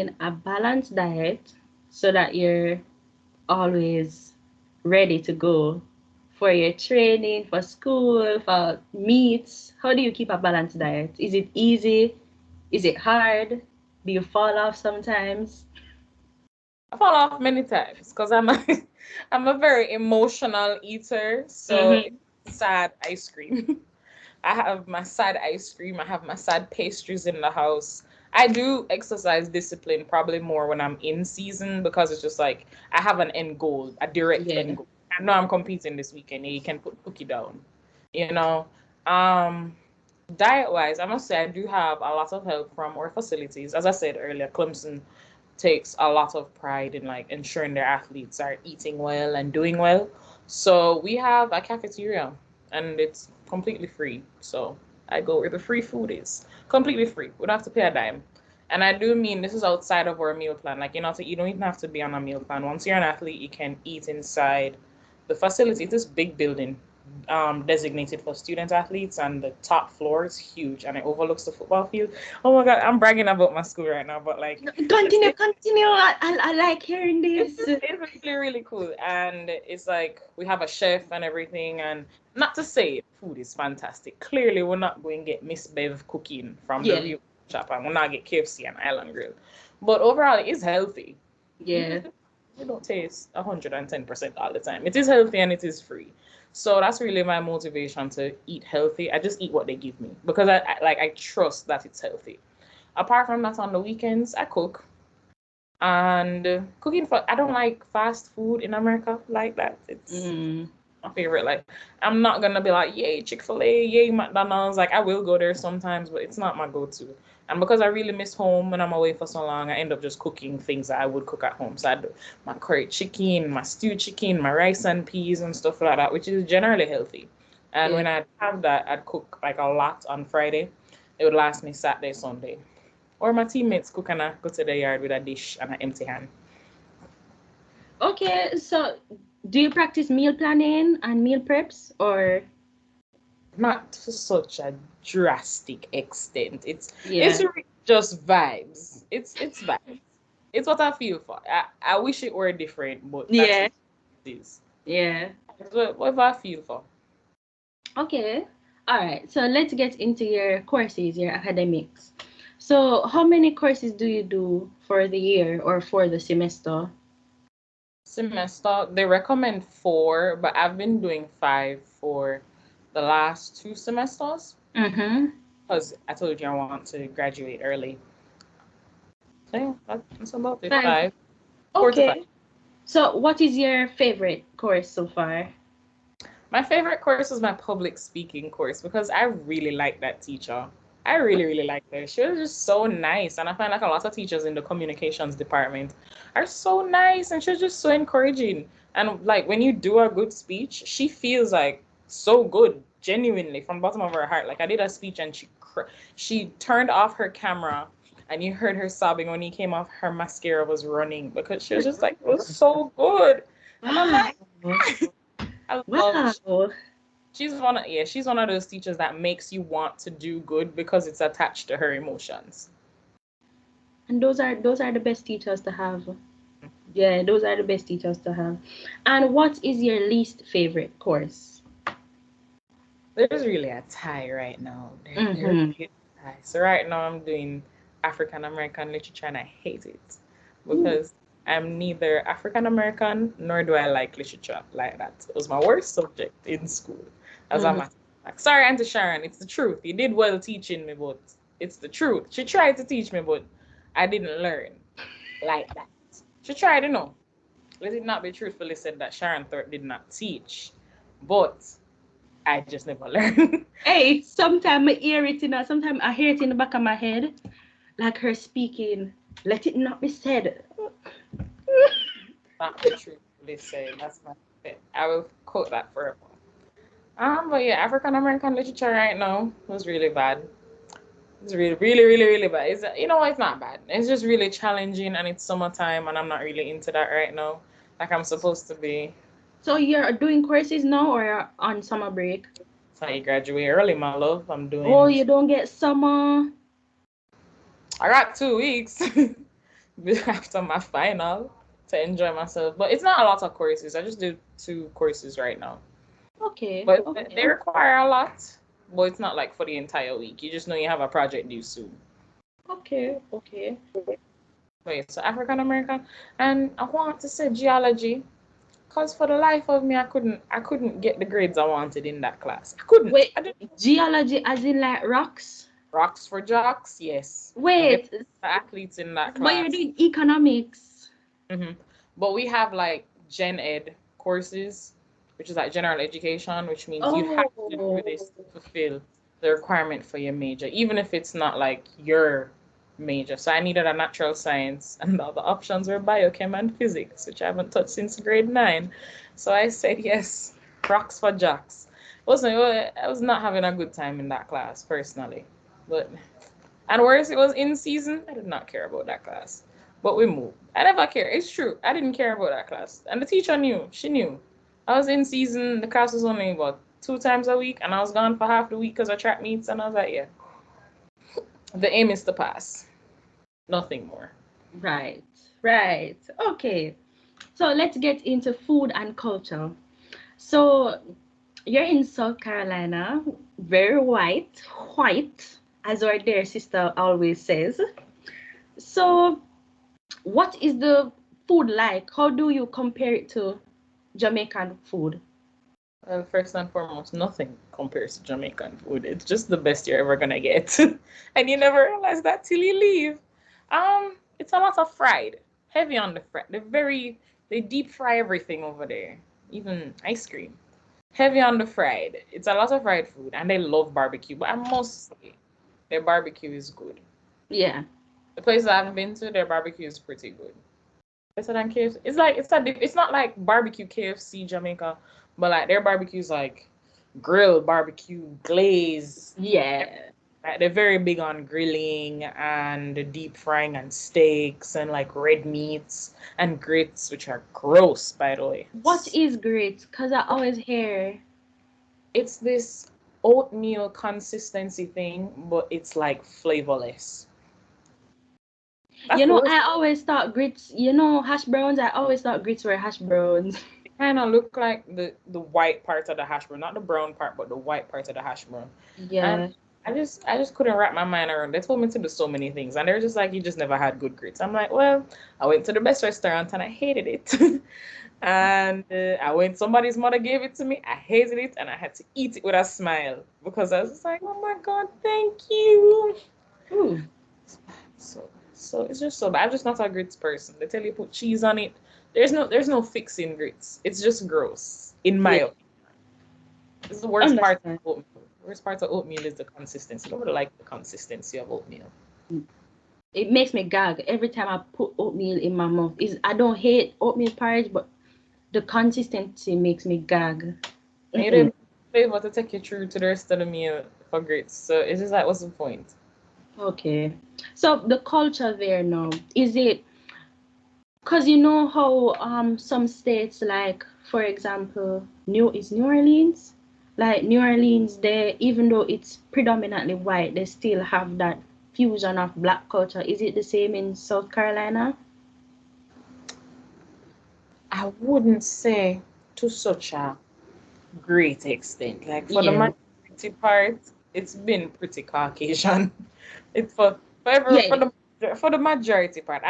maintain a balanced diet so that you're always ready to go for your training, for school, for meets? How do you keep a balanced diet? Is it easy? Is it hard? Do you fall off sometimes? I fall off many times because I'm a I'm a very emotional eater. So Mm-hmm. sad ice cream. I have my sad ice cream. I have my sad pastries in the house. I do exercise discipline probably more when I'm in season because it's just like I have an end goal, a direct end Yeah. goal. I know I'm competing this weekend. You can put cookie down, you know. Um, Diet wise, I must say I do have a lot of help from our facilities. As I said earlier, Clemson takes a lot of pride in like ensuring their athletes are eating well and doing well. So we have a cafeteria and it's completely free. So I go where the free food is. Completely free. We don't have to pay a dime. And I do mean this is outside of our meal plan. Like you don't even have to be on a meal plan. Once you're an athlete, you can eat inside the facility. It's this big building designated for student athletes, and the top floor is huge and it overlooks the football field. Oh my God, I'm bragging about my school right now, but like it's Continue, continue. I like hearing this. it's really really cool, and it's like we have a chef and everything. And not to say food is fantastic. Clearly, we're not going to get Miss Bev cooking from the Yeah, real shop, and we're not get KFC and Island Grill. But overall, it is healthy. yeah, It don't taste 110% all the time. It is healthy and it is free. So that's really my motivation to eat healthy. I just eat what they give me because I trust that it's healthy. Apart from that, on the weekends I cook. And cooking for I don't like fast food in America like that. It's mm, my favorite. Like I'm not gonna be like, yay, Chick-fil-A, yay, McDonald's. Like I will go there sometimes, but it's not my go-to. And because I really miss home when I'm away for so long, I end up just cooking things that I would cook at home. So I do my curry chicken, my stewed chicken, my rice and peas and stuff like that, which is generally healthy. And yeah. when I have that, I'd cook like a lot on Friday. It would last me Saturday, Sunday. Or my teammates cook and I go to the yard with a dish and an empty hand. Okay, so do you practice meal planning and meal preps or Not to such a drastic extent. It's yeah, really just vibes. It's vibes. It's what I feel for. I wish it were different, but that's yeah, just what it is. yeah. It's whatever I feel for. Okay. All right. So let's get into your courses, your academics. So how many courses do you do for the year or for the semester? Semester, they recommend 4, but I've been doing 5 for the last 2 semesters Mm-hmm. because I told you I want to graduate early. So yeah, that's about it. Five. 5, 4 to 5. Okay. So what is your favorite course so far? My favorite course was my public speaking course because I really like that teacher. I really, really like her. She was just so nice. And I find like a lot of teachers in the communications department are so nice and she's just so encouraging. And like when you do a good speech, she feels like so good, genuinely from the bottom of her heart. Like I did a speech and she turned off her camera and you heard her sobbing when he came off. Her mascara was running because she was just like, it was so good. And I'm Wow. like, I love Wow. she's one of those teachers that makes you want to do good because it's attached to her emotions. And those are the best teachers to have. Yeah, those are the best teachers to have. And what is your least favorite course? There's really a tie right now. There's Mm-hmm. really a tie. So right now I'm doing African American literature and I hate it Ooh. because I'm neither African American nor do I like literature like that. It was my worst subject in school as a Mm-hmm. matter of fact. Sorry, Auntie Sharon, it's the truth. You did well teaching me, but it's the truth. She tried to teach me, but I didn't learn like that. She tried, you know. Let it not be truthfully said that Sharon Thorpe did not teach, but I just never learned. Hey, sometimes I hear it sometimes I hear it in the back of my head, like her speaking. Let it not be said. Not be truthfully said. That's my fit. I will quote that forever. But yeah, African American literature right now was really bad. It's really, really, really, really bad. It's it's not bad. It's just really challenging, and it's summertime, and I'm not really into that right now, like I'm supposed to be. So you're doing courses now or you're on summer break? So I graduate early, my love. I'm Oh, doing. you don't get summer. I got 2 weeks. after my final to enjoy myself. But it's not a lot of courses. I just do 2 courses right now. Okay, But okay, they require a lot. But it's not like for the entire week. You just know you have a project due soon. okay, okay. Wait, so African American, and I want to say geology, cause for the life of me, I couldn't get the grades I wanted in that class. I couldn't. Wait, I did geology as in like rocks? rocks for jocks, yes. And there Wait, were athletes in that but you're class. doing economics. hmm But we have like Gen Ed courses, which is like general education, which means you have to do Oh, this to fulfill the requirement for your major, even if it's not like your major. So I needed a natural science, and the other options were biochem and physics, which I haven't touched since grade 9. So I said yes, rocks for jocks. I was not having a good time in that class personally, but and worse, it was in season. I did not care about that class. But we moved. I never cared. It's true. I didn't care about that class. And the teacher knew. She knew. I was in season. The class was only, what, 2 times a week? And I was gone for half the week because of track meets. And I was like, yeah, the aim is to pass. Nothing more. right, right. Okay. So let's get into food and culture. So you're in South Carolina, very white, as our dear sister always says. So, what is the food like? How do you compare it to Jamaican food? Well, first and foremost, nothing compares to Jamaican food. It's just the best you're ever gonna get. And you never realize that till you leave. It's a lot of fried. Heavy on the fry. They deep fry everything over there. Even ice cream. Heavy on the fried. It's a lot of fried food, and they love barbecue. But I must say, their barbecue is good. Yeah. The places I've been to, their barbecue is pretty good. Better than KFC. It's not like barbecue KFC Jamaica, but like their barbecue is like grilled barbecue, glaze. Yeah. Like, they're very big on grilling and deep frying and steaks and like red meats and grits, which are gross, by the way. What is grits? Because I always hear, It's this oatmeal consistency thing, but it's like flavorless. That's the worst. I always thought grits, hash browns, I always thought grits were hash browns. They kind of look like the white part of the hash brown, not the brown part, but the white part of the hash brown. And Yeah. I just couldn't wrap my mind around. They told me to do so many things, and they're just like, you just never had good grits. I'm like, well, I went to the best restaurant and I hated it. And I went, somebody's mother gave it to me. I hated it, and I had to eat it with a smile because I was just like, oh my god, thank you. Ooh. So it's just so bad. I'm just not a grits person. They tell you put cheese on it. There's no fixing grits. It's just gross, in my Yeah. opinion. This is the worst part of Understand. oatmeal. The worst part of oatmeal is the consistency. Nobody like the consistency of oatmeal. It makes me gag every time I put oatmeal in my mouth. I don't hate oatmeal porridge, but the consistency makes me gag. And you Mm-mm. don't flavor to take you through to the rest of the meal for grits. So it's just like, what's the point? Okay. So the culture there now, is it because you know how some states like for example New Orleans? Like New Orleans they even though it's predominantly white, they still have that fusion of black culture. Is it the same in South Carolina? I wouldn't say to such a great extent. Like for the Yeah. majority part, it's been pretty Caucasian. It's Yeah. for the majority part.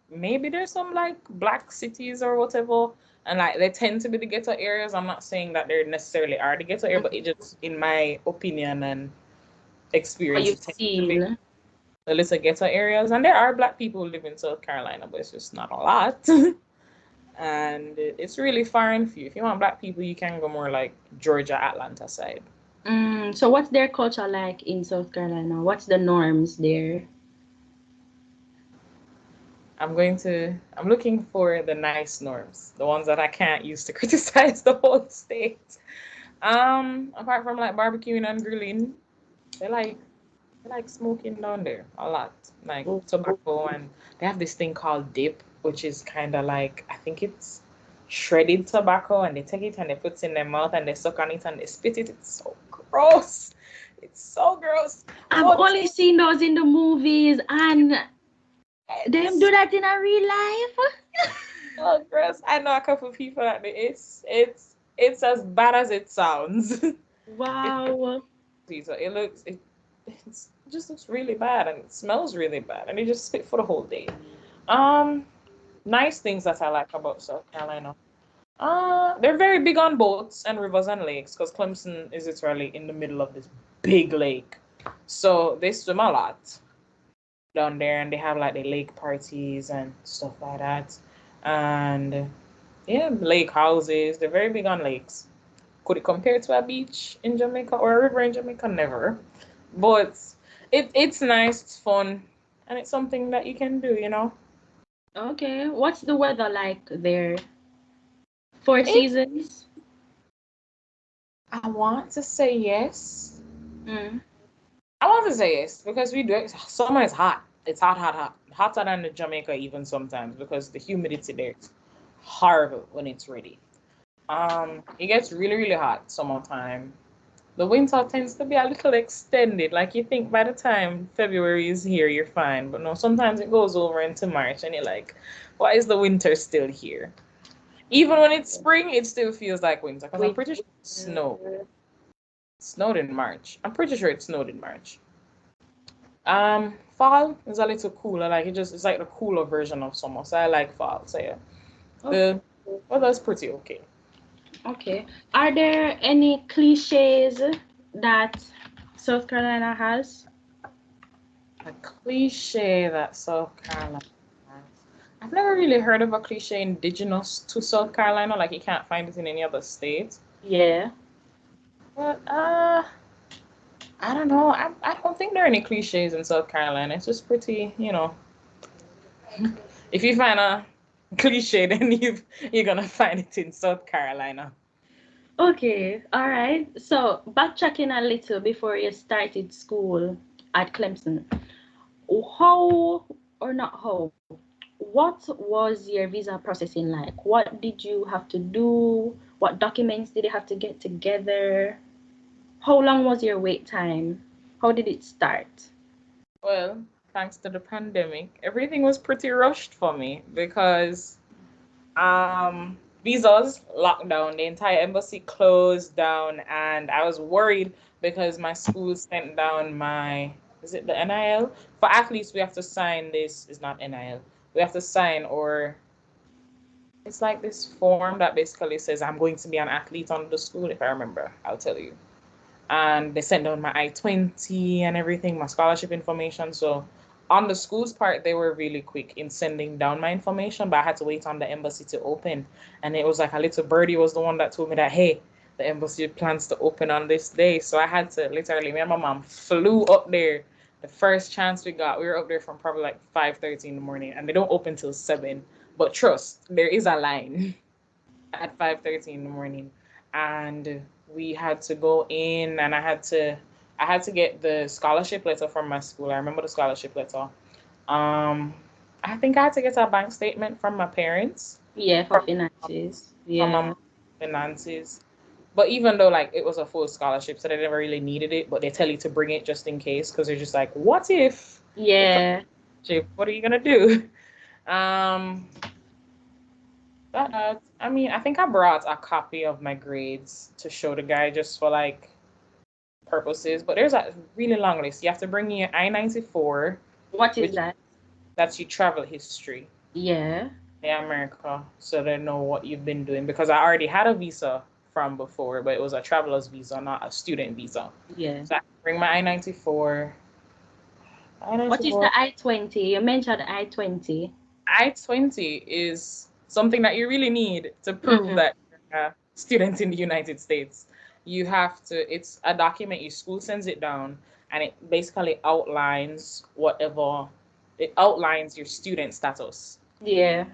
Maybe there's some like black cities or whatever, and like they tend to be the ghetto areas. I'm not saying that they necessarily are the ghetto area, but it just in my opinion and What experience, you've it tends to be seen. the little ghetto areas. And there are black people who live in South Carolina, but it's just not a lot. And it's really far and few. If you want black people, you can go more like Georgia, Atlanta side. So what's their culture like in South Carolina? What's the norms there? I'm looking for the nice norms, the ones that I can't use to criticize the whole state. Apart from like barbecuing and grilling, they like they like smoking down there a lot, like Oh, tobacco, and they have this thing called dip, which is kind of like, I think it's shredded tobacco, and they take it and they put it in their mouth and they suck on it and they spit it. It's so gross. It's so gross. I've But only seen those in the movies and Them do that in a real life? Oh, gross. I know a couple of people that it's as bad as it sounds. It's Wow. crazy. So it just looks really bad and it smells really bad and they just spit for the whole day. Um, Nice things that I like about South Carolina. They're very big on boats and rivers and lakes because Clemson is literally in the middle of this big lake. So they swim a lot down there and they have like the lake parties and stuff like that. And yeah, lake houses. They're very big on lakes. Could it compare to a beach in Jamaica or a river in Jamaica? Never. But it's nice, it's fun, and it's something that you can do, you know? Okay. What's the weather like there? Four It, seasons? I want to say yes. Mm. I want to say yes because we do it. Summer is hot. It's hot, hot, hot. Hotter than the Jamaica even sometimes because the humidity there is horrible when it's ready. It gets really, really hot summertime. The winter tends to be a little extended. Like you think by the time February is here, you're fine. But no, sometimes it goes over into March and you're like, why is the winter still here? Even when it's spring, it still feels like winter because I'm Wait. pretty sure it snowed. It snowed in March. I'm pretty sure it snowed in March. Fall is a little cooler. Like it's like the cooler version of summer. So I like fall. So yeah, Okay. the weather's pretty okay. Okay. Are there any cliches that South Carolina has? A cliche that South Carolina has. I've never really heard of a cliche indigenous to South Carolina. Like you can't find it in any other state. Yeah. But I don't know. I don't think there are any cliches in South Carolina. It's just pretty, you know. If you find a cliche, then you're gonna find it in South Carolina. Okay. All right. So backtracking a little before you started school at Clemson, how or not how? What was your visa processing like? What did you have to do? What documents did you have to get together? How long was your wait time? How did it start? Well, thanks to the pandemic, everything was pretty rushed for me because visas locked down, the entire embassy closed down, and I was worried because my school sent down my is it the NIL? For athletes, we have to sign this. It's not NIL. We have to sign or it's like this form that basically says I'm going to be an athlete on the school. If I remember, I'll tell you. And they sent down my I-20 and everything, my scholarship information. So on the school's part, they were really quick in sending down my information, but I had to wait on the embassy to open. And it was like a little birdie was the one that told me that, hey, the embassy plans to open on this day. So I had to literally, me and my mom flew up there. The first chance we got, we were up there from probably like 5:30 in the morning, and they don't open till 7. But trust, there is a line at 5:30 in the morning, and we had to go in, and I had to get the scholarship letter from my school. I remember the scholarship letter. Um, I think I had to get a bank statement from my parents, Yeah, for from finances. from my Yeah. finances. But even though like it was a full scholarship, so they never really needed it, but they tell you to bring it just in case because they're just like, what if it comes Yeah. to what are you gonna do? Um, I mean, I think I brought a copy of my grades to show the guy just for like purposes. But there's a really long list. You have to bring in your I-94, What is which that? that's your travel history Yeah. in America, so they know what you've been doing. Because I already had a visa from before, but it was a traveler's visa, not a student visa. Yeah. So I bring my I-94. What is I-94. the I-20? You mentioned I-20. I-20 is something that you really need to prove Mm-hmm. that you're a student in the United States. You have to, it's a document, your school sends it down, and it basically outlines it outlines your student status. Yeah.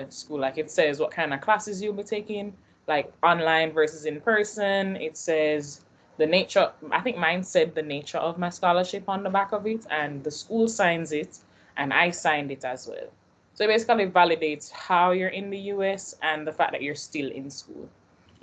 School, like it says what kind of classes you'll be taking, like online versus in person. It says the nature, I think mine said the nature of my scholarship on the back of it, and the school signs it, and I signed it as well. So it basically validates how you're in the US and the fact that you're still in school.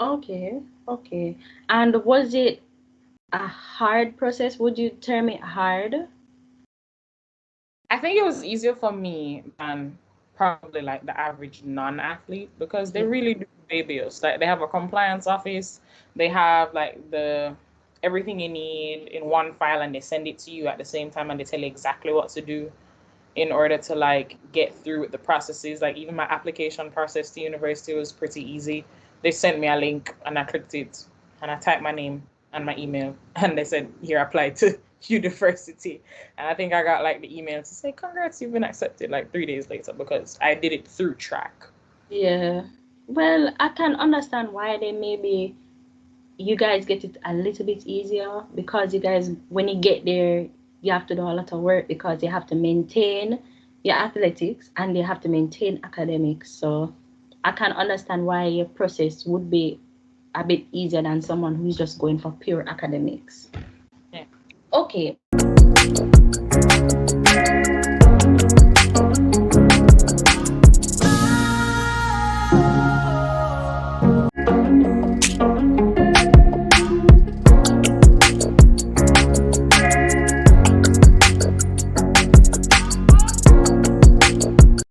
Okay. Okay. And was it a hard process? Would you term it hard? I think it was easier for me than probably like the average non-athlete because they Yeah. really do baby us. Like they have a compliance office, they have like the everything you need in one file and they send it to you at the same time and they tell you exactly what to do in order to like get through with the processes. Like even my application process to university was pretty easy. They sent me a link and I clicked it and I typed my name and my email and they said here apply to university. And I think I got like the email to say congrats, you've been accepted like 3 days later because I did it through track. Yeah. Well, I can understand why they maybe you guys get it a little bit easier because you guys, when you get there, you have to do a lot of work because you have to maintain your athletics and you have to maintain academics. So I can understand why your process would be a bit easier than someone who's just going for pure academics. Yeah. Okay.